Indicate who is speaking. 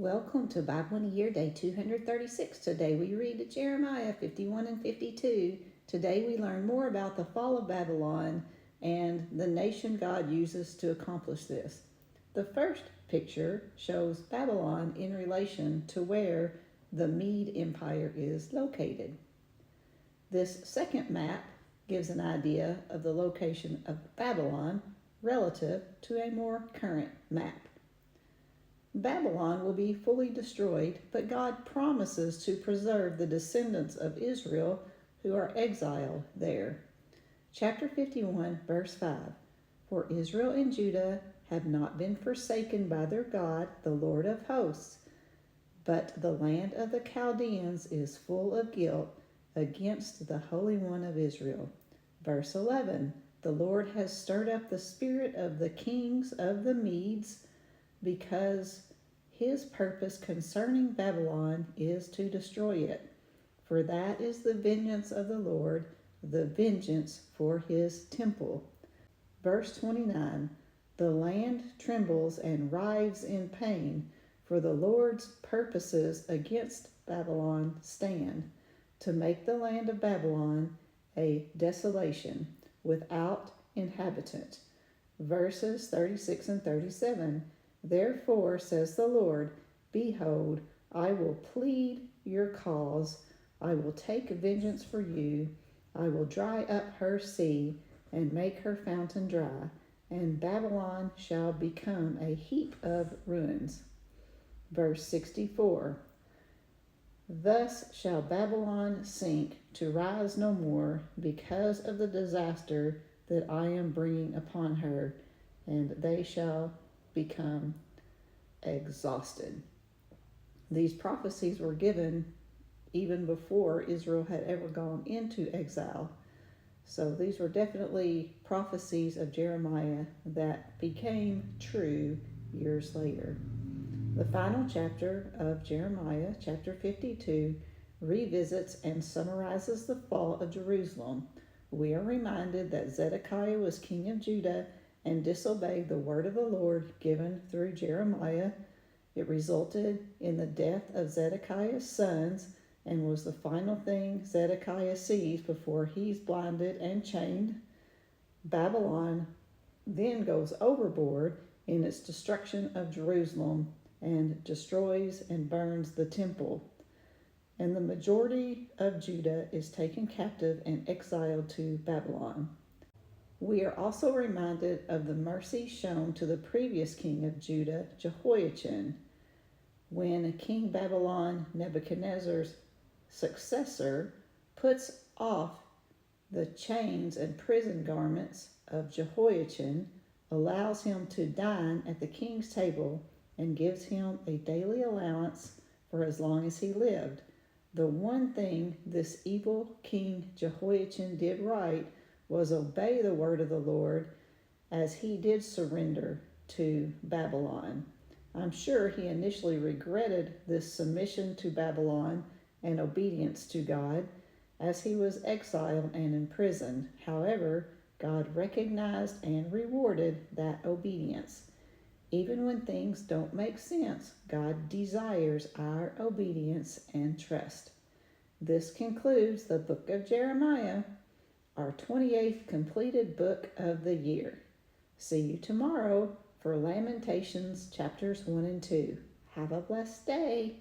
Speaker 1: Welcome to Bible in a Year, Day 236. Today we read Jeremiah 51 and 52. Today we learn more about the fall of Babylon and the nation God uses to accomplish this. The first picture shows Babylon in relation to where the Mede Empire is located. This second map gives an idea of the location of Babylon relative to a more current map. Babylon will be fully destroyed, but God promises to preserve the descendants of Israel who are exiled there. Chapter 51, verse 5. For Israel and Judah have not been forsaken by their God, the Lord of hosts, but the land of the Chaldeans is full of guilt against the Holy One of Israel. Verse 11. The Lord has stirred up the spirit of the kings of the Medes, because his purpose concerning Babylon is to destroy it. For that is the vengeance of the Lord, the vengeance for his temple. Verse 29. The land trembles and writhes in pain, for the Lord's purposes against Babylon stand, to make the land of Babylon a desolation, without inhabitant. Verses 36 and 37. Therefore, says the Lord, behold, I will plead your cause, I will take vengeance for you, I will dry up her sea, and make her fountain dry, and Babylon shall become a heap of ruins. Verse 64. Thus shall Babylon sink, to rise no more, because of the disaster that I am bringing upon her, and they shall become exhausted. These prophecies were given even before Israel had ever gone into exile. So these were definitely prophecies of Jeremiah that became true years later. The final chapter of Jeremiah, chapter 52, revisits and summarizes the fall of Jerusalem. We are reminded that Zedekiah was king of Judah and disobeyed the word of the Lord given through Jeremiah. It resulted in the death of Zedekiah's sons and was the final thing Zedekiah sees before he's blinded and chained. Babylon then goes overboard in its destruction of Jerusalem and destroys and burns the temple. And the majority of Judah is taken captive and exiled to Babylon. We are also reminded of the mercy shown to the previous king of Judah, Jehoiachin, when King Babylon, Nebuchadnezzar's successor, puts off the chains and prison garments of Jehoiachin, allows him to dine at the king's table, and gives him a daily allowance for as long as he lived. The one thing this evil king Jehoiachin did right was obey the word of the Lord, as he did surrender to Babylon. I'm sure he initially regretted this submission to Babylon and obedience to God, as he was exiled and imprisoned. However, God recognized and rewarded that obedience. Even when things don't make sense, God desires our obedience and trust. This concludes the book of Jeremiah, our 28th completed book of the year. See you tomorrow for Lamentations chapters 1 and 2. Have a blessed day.